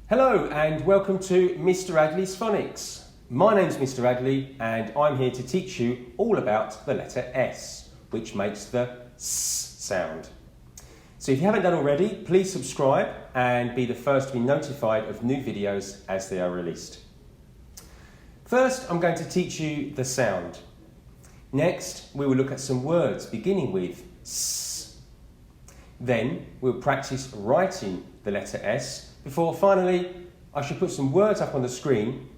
Hello and welcome to Mr. Addley's Phonics. My name's Mr. Addley and I'm here to teach you all about the letter S, which makes the S sound. So if you haven't done already, please subscribe and be the first to be notified of new videos as they are released. First, I'm going to teach you the sound. Next, we will look at some words beginning with S. Then we'll practice writing the letter S before finally I shall put some words up on the screen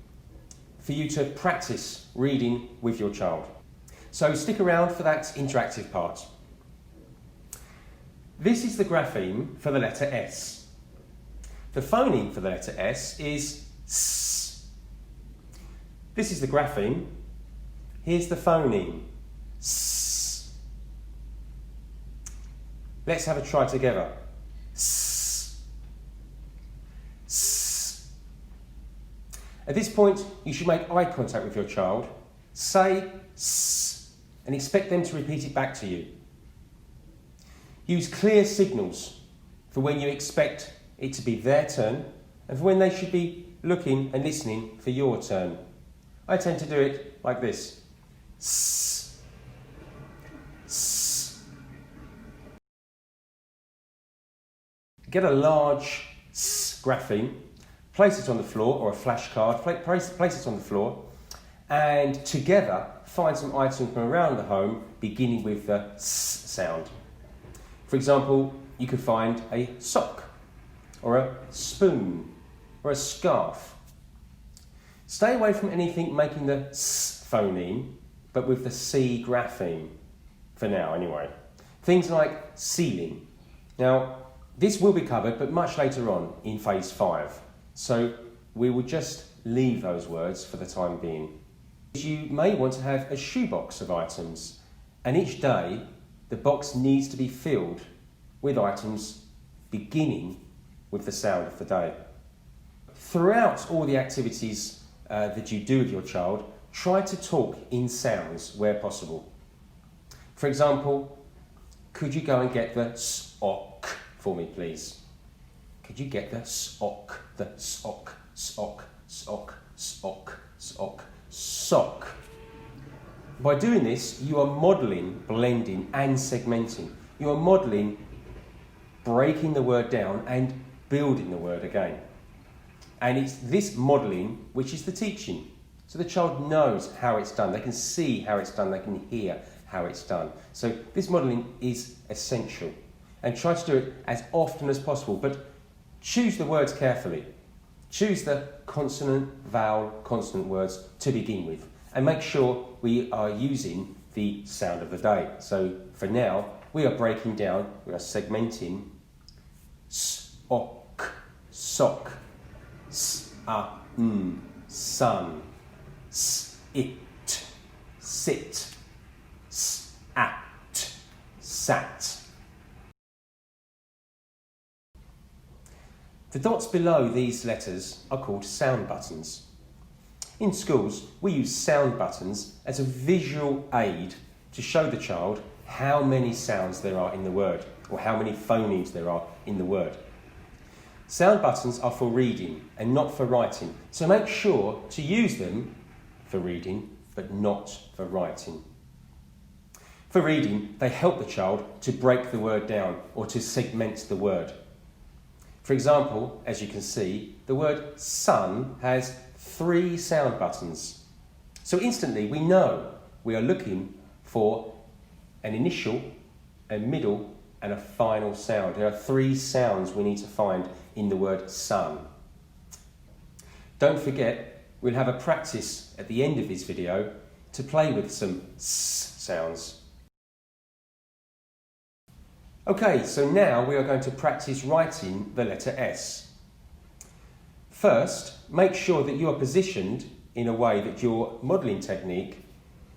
for you to practice reading with your child. So stick around for that interactive part. This is the grapheme for the letter S. The phoneme for the letter S is S. This is the grapheme. Here's the phoneme. S. Let's have a try together. S. S. At this point, you should make eye contact with your child, say S, and expect them to repeat it back to you. Use clear signals for when you expect it to be their turn and for when they should be looking and listening for your turn. I tend to do it like this. S. S. Get a large S grapheme, place it on the floor or a flashcard, place it on the floor, and together find some items from around the home beginning with the S sound. For example, you could find a sock, or a spoon, or a scarf. Stay away from anything making the S phoneme, but with the C grapheme, for now anyway. Things like ceiling. Now, this will be covered, but much later on in phase 5. So we will just leave those words for the time being. You may want to have a shoebox of items, and each day the box needs to be filled with items beginning with the sound of the day. Throughout all the activities that you do with your child, try to talk in sounds where possible. For example, could you go and get the sock for me, please? Could you get the sock, the sock, sock, sock, sock, sock, sock? By doing this, you are modelling blending and segmenting. You are modelling breaking the word down and building the word again. And it's this modelling which is the teaching. So the child knows how it's done. They can see how it's done. They can hear how it's done. So this modelling is essential. And try to do it as often as possible, but choose the words carefully. Choose the consonant, vowel, consonant words to begin with, and make sure we are using the sound of the day. So for now, we are breaking down, we are segmenting sock, sock, sun, it, sit, at, sat. The dots below these letters are called sound buttons. In schools, we use sound buttons as a visual aid to show the child how many sounds there are in the word, or how many phonemes there are in the word. Sound buttons are for reading and not for writing, so make sure to use them for reading, but not for writing. For reading, they help the child to break the word down or to segment the word. For example, as you can see, the word sun has 3 sound buttons. So instantly we know we are looking for an initial, a middle and a final sound. There are 3 sounds we need to find in the word sun. Don't forget, we'll have a practice at the end of this video to play with some S sounds. Okay, so now we are going to practice writing the letter S. First, make sure that you are positioned in a way that your modelling technique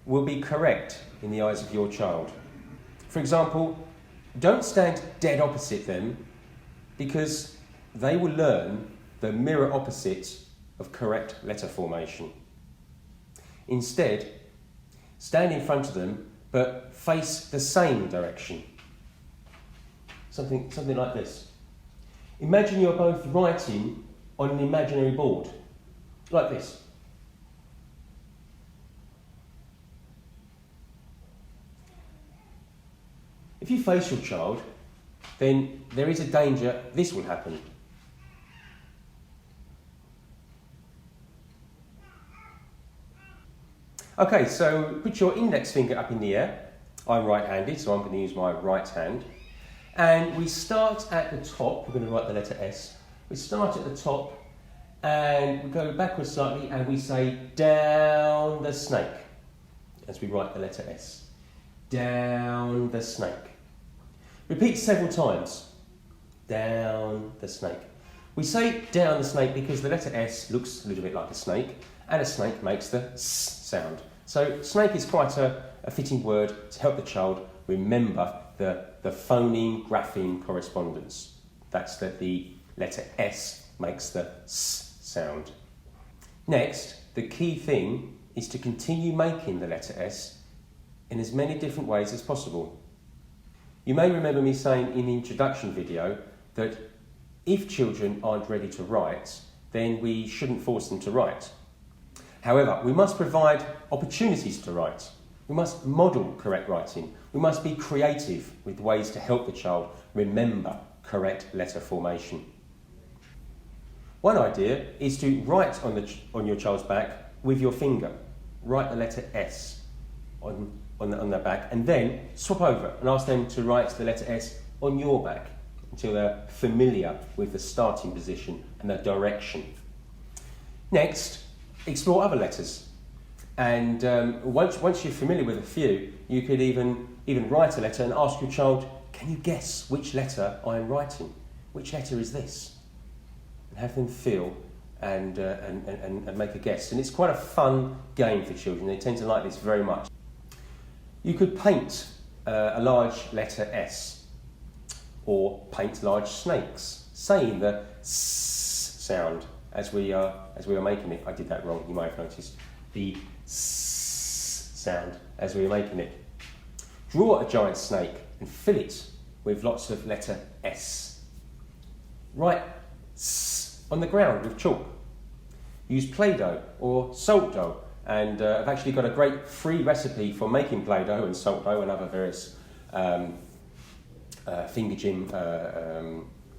will be correct in the eyes of your child. For example, don't stand dead opposite them because they will learn the mirror opposite of correct letter formation. Instead, stand in front of them but face the same direction. Something like this. Imagine you're both writing on an imaginary board, like this. If you face your child, then there is a danger this will happen. Okay, so put your index finger up in the air. I'm right-handed, so I'm going to use my right hand. And we start at the top. We're going to write the letter S. We start at the top and we go backwards slightly and we say down the snake as we write the letter S. Down the snake. Repeat several times. Down the snake. We say down the snake because the letter S looks a little bit like a snake, and a snake makes the S sound. So snake is quite a fitting word to help the child remember the phoneme grapheme correspondence. That's that the letter S makes the S sound. Next, the key thing is to continue making the letter S in as many different ways as possible. You may remember me saying in the introduction video that if children aren't ready to write, then we shouldn't force them to write. However, we must provide opportunities to write. We must model correct writing. We must be creative with ways to help the child remember correct letter formation. One idea is to write on your child's back with your finger. Write the letter S on their back, and then swap over and ask them to write the letter S on your back until they're familiar with the starting position and the direction. Next, explore other letters. And once you're familiar with a few, you could even write a letter and ask your child, can you guess which letter I am writing? Which letter is this? And have them feel and make a guess. And it's quite a fun game for children. They tend to like this very much. You could paint a large letter S, or paint large snakes, saying the S sound as we are making it. I did that wrong, you may have noticed. The S sound as we are making it. Draw a giant snake and fill it with lots of letter S. Write S on the ground with chalk. Use Play-Doh or salt dough, and I've actually got a great free recipe for making Play-Doh and salt dough and other various finger gym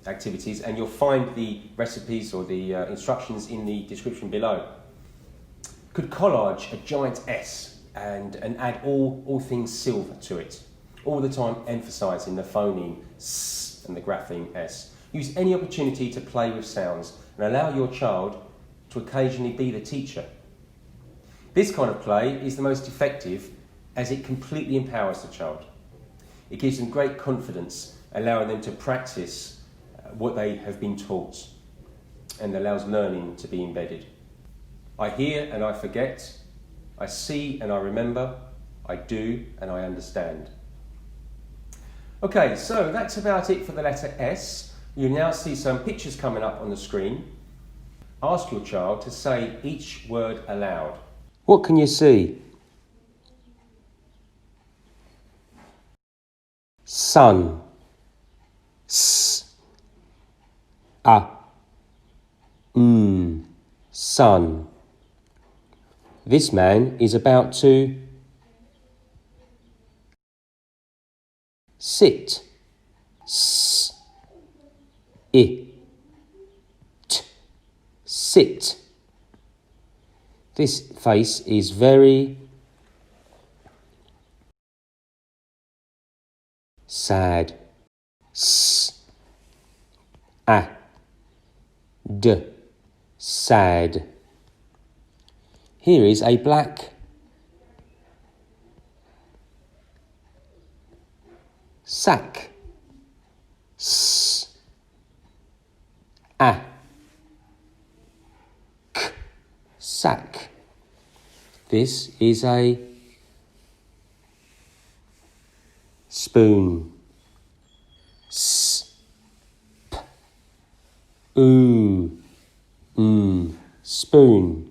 activities, and you'll find the recipes or the instructions in the description below. Could collage a giant S and add all things silver to it, all the time emphasising the phoneme S and the grapheme S. Use any opportunity to play with sounds and allow your child to occasionally be the teacher. This kind of play is the most effective as it completely empowers the child. It gives them great confidence, allowing them to practice what they have been taught, and allows learning to be embedded. I hear and I forget, I see and I remember, I do and I understand. Okay, so that's about it for the letter S. You now see some pictures coming up on the screen. Ask your child to say each word aloud. What can you see? Sun. S. A. Sun. This man is about to sit. S. I. T. Sit. This face is very sad. S. A. D. Sad. Here is a black sack. S. A. K. Sack. This is a spoon. S. P. Ooh. Spoon.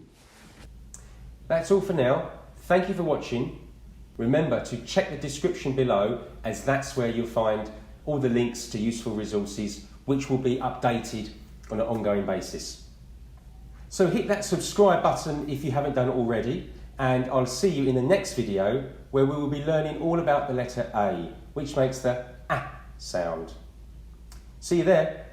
That's all for now. Thank you for watching. Remember to check the description below, as that's where you'll find all the links to useful resources which will be updated on an ongoing basis. So hit that subscribe button if you haven't done it already, and I'll see you in the next video where we will be learning all about the letter A, which makes the A sound. See you there.